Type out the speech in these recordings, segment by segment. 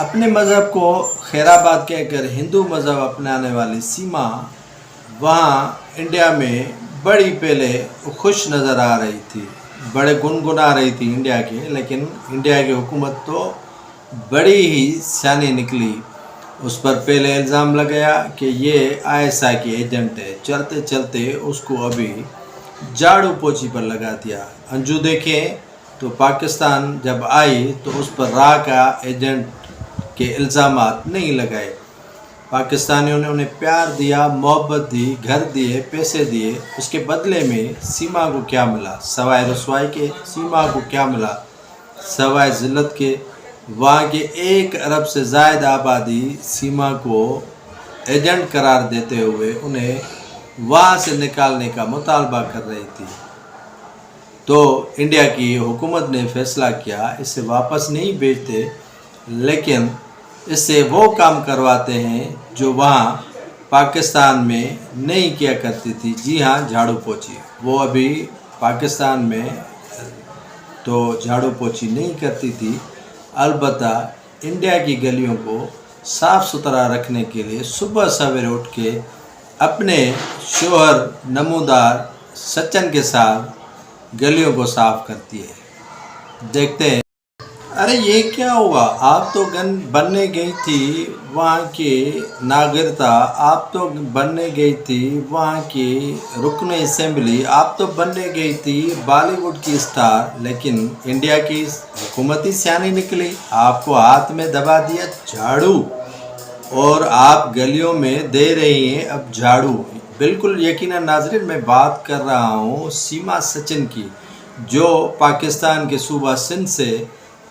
अपने मज़हब को खैराबाद कहकर हिंदू मज़हब अपनाने वाली सीमा वहाँ इंडिया में बड़ी पहले खुश नज़र आ रही थी, बड़े गुनगुना रही थी इंडिया के। लेकिन इंडिया की हुकूमत तो बड़ी ही सियानी निकली। उस पर पहले इल्ज़ाम लगाया कि ये आईएसआई की एजेंट है, चलते चलते उसको अभी झाड़ू पोछी पर लगा दिया। अंजू देखें तो पाकिस्तान जब आई तो उस पर रा का एजेंट के इल्ज़ामात नहीं लगाए। पाकिस्तानियों ने उन्हें प्यार दिया, मोहब्बत दी, घर दिए, पैसे दिए। उसके बदले में सीमा को क्या मिला? सवाए रसवाई के। सीमा को क्या मिला? सवाए ज़िल्लत के। वहाँ के 1 अरब से ज़ायद आबादी सीमा को एजेंट करार देते हुए उन्हें वहाँ से निकालने का मुतालबा कर रही थी। तो इंडिया की हुकूमत ने फैसला किया इसे वापस नहीं भेजते, लेकिन इससे वो काम करवाते हैं जो वहाँ पाकिस्तान में नहीं किया करती थी। जी हाँ, झाड़ू पोछी। वो अभी पाकिस्तान में तो झाड़ू पोछी नहीं करती थी, अलबत्ता इंडिया की गलियों को साफ़ सुथरा रखने के लिए सुबह सवेरे उठ के अपने शोहर नमूदार सचिन के साथ गलियों को साफ़ करती है। देखते हैं। अरे ये क्या हुआ? आप तो गन बनने गई थी वहाँ की नागरिकता, आप तो बनने गई थी वहाँ की रुकन असेंबली, आप तो बनने गई थी बॉलीवुड की स्टार, लेकिन इंडिया की हुकूमती सियानी निकली, आपको हाथ में दबा दिया झाड़ू और आप गलियों में दे रही हैं अब झाड़ू। बिल्कुल यकीनन नाज़रीन, मैं बात कर रहा हूँ सीमा सचिन की, जो पाकिस्तान के सूबा सिंध से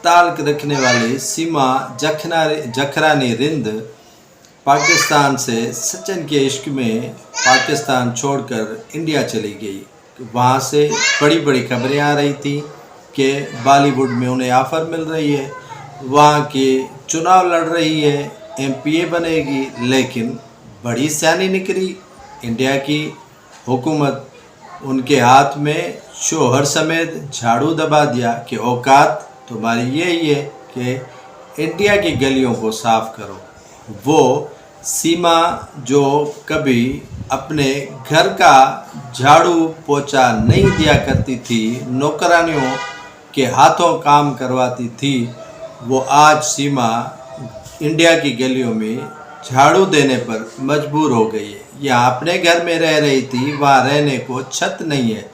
ताल्लुक़ रखने वाली सीमा जखरानी रिंद पाकिस्तान से सचिन के इश्क में पाकिस्तान छोड़कर इंडिया चली गई। वहाँ से बड़ी बड़ी खबरें आ रही थी कि बॉलीवुड में उन्हें ऑफ़र मिल रही है, वहाँ के चुनाव लड़ रही है, एमपीए बनेगी। लेकिन बड़ी सियानी निकली इंडिया की हुकूमत, उनके हाथ में शोहर समेत झाड़ू दबा दिया कि औकात तुम्हारी यही है कि इंडिया की गलियों को साफ़ करो। वो सीमा जो कभी अपने घर का झाड़ू पोछा नहीं दिया करती थी, नौकरानियों के हाथों काम करवाती थी, वो आज सीमा इंडिया की गलियों में झाड़ू देने पर मजबूर हो गई है। यहाँ अपने घर में रह रही थी, वहाँ रहने को छत नहीं है।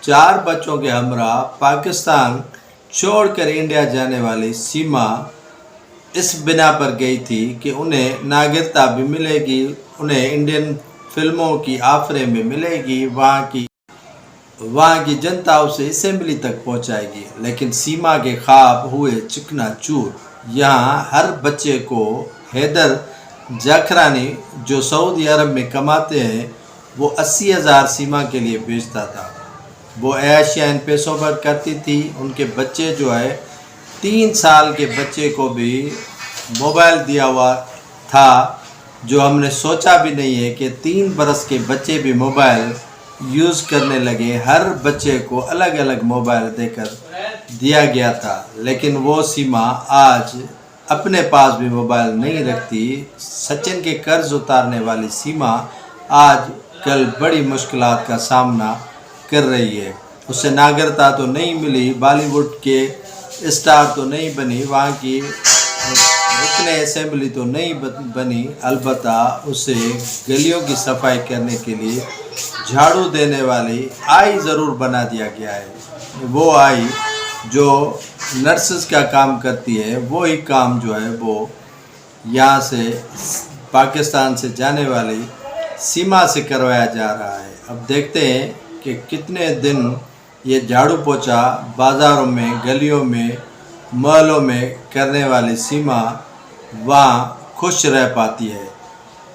4 बच्चों के हमरा पाकिस्तान छोड़कर इंडिया जाने वाली सीमा इस बिना पर गई थी कि उन्हें नागरिकता भी मिलेगी, उन्हें इंडियन फिल्मों की ऑफरें भी मिलेगी, वहाँ की जनता उसे असेंबली तक पहुँचाएगी। लेकिन सीमा के ख्वाब हुए चिकनाचूर। यहाँ हर बच्चे को हैदर जखरानी, जो सऊदी अरब में कमाते हैं, वो 80,000 सीमा के लिए भेजता था। वो एशिया इन पैसों पर करती थी। उनके बच्चे जो है 3 साल के बच्चे को भी मोबाइल दिया हुआ था, जो हमने सोचा भी नहीं है कि 3 बरस के बच्चे भी मोबाइल यूज़ करने लगे। हर बच्चे को अलग अलग मोबाइल देकर दिया गया था। लेकिन वो सीमा आज अपने पास भी मोबाइल नहीं रखती। सचिन के कर्ज उतारने वाली सीमा आज कल बड़ी मुश्किलात का सामना कर रही है। उसे नागरिकता तो नहीं मिली, बॉलीवुड के स्टार तो नहीं बनी, वहाँ की रुकन असेंबली तो नहीं बनी, अलबत्ता उसे गलियों की सफाई करने के लिए झाड़ू देने वाली आई ज़रूर बना दिया गया है। वो आई जो नर्सेस का काम करती है, वो ही काम जो है वो यहाँ से पाकिस्तान से जाने वाली सीमा से करवाया जा रहा है। अब देखते हैं कि कितने दिन ये झाड़ू पोछा बाज़ारों में, गलियों में, महलों में करने वाली सीमा वहाँ खुश रह पाती है।